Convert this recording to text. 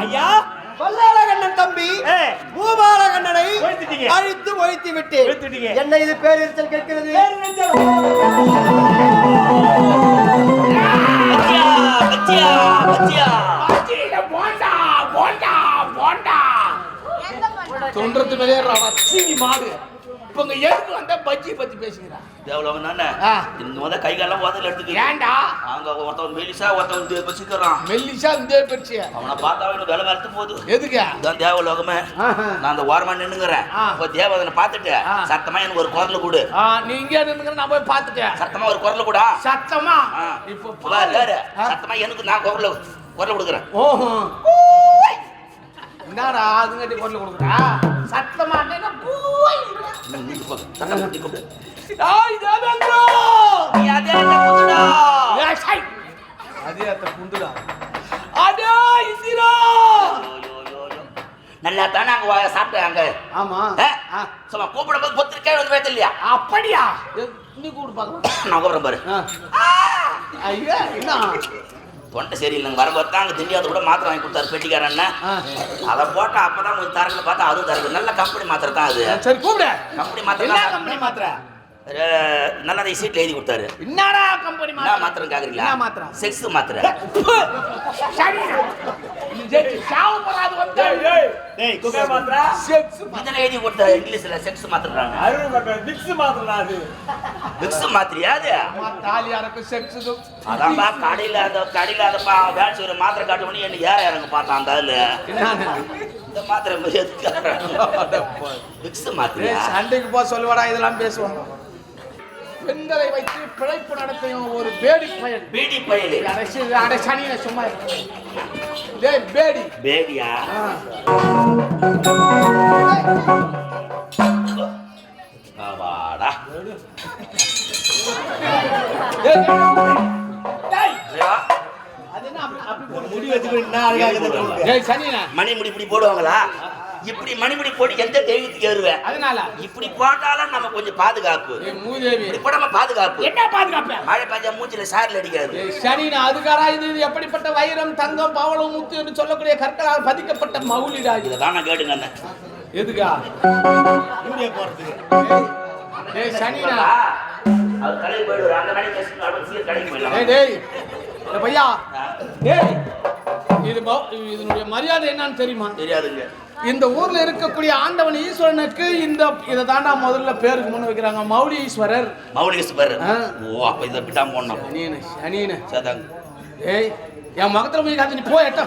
ஐயா பல்லாளகண்ணன் தம்பி பூபாலகண்ணனை அழித்து ஒழித்து விட்டு என்ன இது பேரிச்சல் கேட்கிறது? தொண்டத்து மேலே சீனி மாடு இப்ப எதுக்கு வந்த பஜ்ஜி பத்தி பேசுகிறா? முத கை காலம் உதல எடுத்துக்க. ஏன்டா அங்க ஒருத்தன் மெலிசா ஒருத்தன் பசிக்கிறான். மெல்லிசா இந்த பெருசிய அவனை பார்த்தா அவனுக்கு வேலை வரத்து போகுது. எதுக்கு? இதான் தேவலோகமே. நான் அந்த ஓரமா நின்னுங்கிறேன். இப்போ தேவதனை பார்த்துட்டு சத்தமா எனக்கு ஒரு குரல் கொடு. நீ இங்கே நின்னுங்க, நான் போய் பார்த்துட்டேன். சத்தமா ஒரு குரல் கொடு. சத்தமா இப்போ சத்தமா எனக்கு நான் குரல் கொடுக்குறேன். ஓஹோ என்னடா அதுங்கட்டி குரல் கொடுக்குறா? சத்தமா நல்லா தானே அங்க சாப்பிட்டாங்க. ஆமா சும்மா கூப்பிடும் போது பொத்திருக்கே வந்து இல்லையா? அப்படியா? நீ கூப்பிடு பாக்கலாம். நான் கூப்பிடுறேன் பாரு. ஐயா என்ன தொண்டை சரியில்லைங்க. வரும்போது தான் அங்கே திண்டியாவது கூட மாத்திரை வாங்கி கொடுத்தாரு பெட்டிக்காரன். அதை போட்டால் அப்போ தான் கொஞ்சம் தரல பார்த்தா அதுவும் தரது. நல்ல கம்பெனி மாத்திரை தான் அது. சரி கூப்பிடு. கம்பெனி மாத்திரை. கம்பெனி மாத்திரை நல்லா சீட்ல எழுதி கொடுத்தாரு. என்னடா கம்பெனி மாத்திரை? மாத்திரை கேக்குறீங்களா? என்ன மாத்திரை? செக்ஸ் மாத்திரை. சரி சாவு போறாது வந்து. டேய் குகை மாத்திரை செக்ஸ் இதெல்லாம் எழுதி கொடுத்தாரு. இங்கிலீஷ்ல செக்ஸ் மாத்திரைறாங்க. அருள் பக்கம் விக்ஸ் மாத்திரை. அது விக்ஸ் மாத்திரையா? அது தாலியாருக்கு செக்ஸ் அதான் கடையில அந்த வேன் செய்யற மாத்திரை காட்ட பண்ணி என்ன ஏற இறங்க பார்த்தான். அந்த அதுல இந்த மாத்திரை விக்ஸ் மாத்திரை. சண்டைக்கு போக சொல்லுவாடா, இதெல்லாம் பேசுவாங்க. பெண்களை வைத்து பிழைப்பு நடத்தையும் ஒரு பேடி பயல். பேடி பயல் அட சனியை சும்மா பேடி பேடியா? வாடா மணி முடி இப்படி போடுவாங்களா? இப்படி மணிமுடி போட்டு எந்த தெய்வத்துக்கு ஏறுவேன்? அதனால இப்படி போட்டாலும் நம்ம கொஞ்சம் பாதுகாப்பு. மூதேவி போடாம பாதுகாப்பு. என்ன பாதுகாப்பு? மழை பஞ்சா மூச்சில சாரில் அடிக்காது. சனினா அதுக்காரா? இது எப்படிப்பட்ட வைரம் தங்கம் பவளம் முத்து என்று சொல்லக்கூடிய கற்களால் பதிக்கப்பட்ட மவுலிடா. இதை தான் நான் கேட்டுங்க. எதுக்கா இந்தியா போறதுக்கு? சனினா அது கடைக்கு போயிடுவார். அந்த மணி கடைக்கு போயிடலாம். டேய் பையா, டேய் இதனுடைய மரியாதை என்னன்னு தெரியுமா? தெரியாதுங்க. இந்த ஊர்ல இருக்கக்கூடிய ஆண்டவன் ஈஸ்வரனுக்கு இதை தாண்டா முதல்ல பேருக்கு முன்ன வைக்கிறாங்க. மௌலீஸ்வரர். மௌலீஸ்வரர். ஓ அப்ப இதை விட்டா போடணும். சனியன சதாங்க. ஏய் என் மகத்துல போய் காத்து நீ போய் எட்ட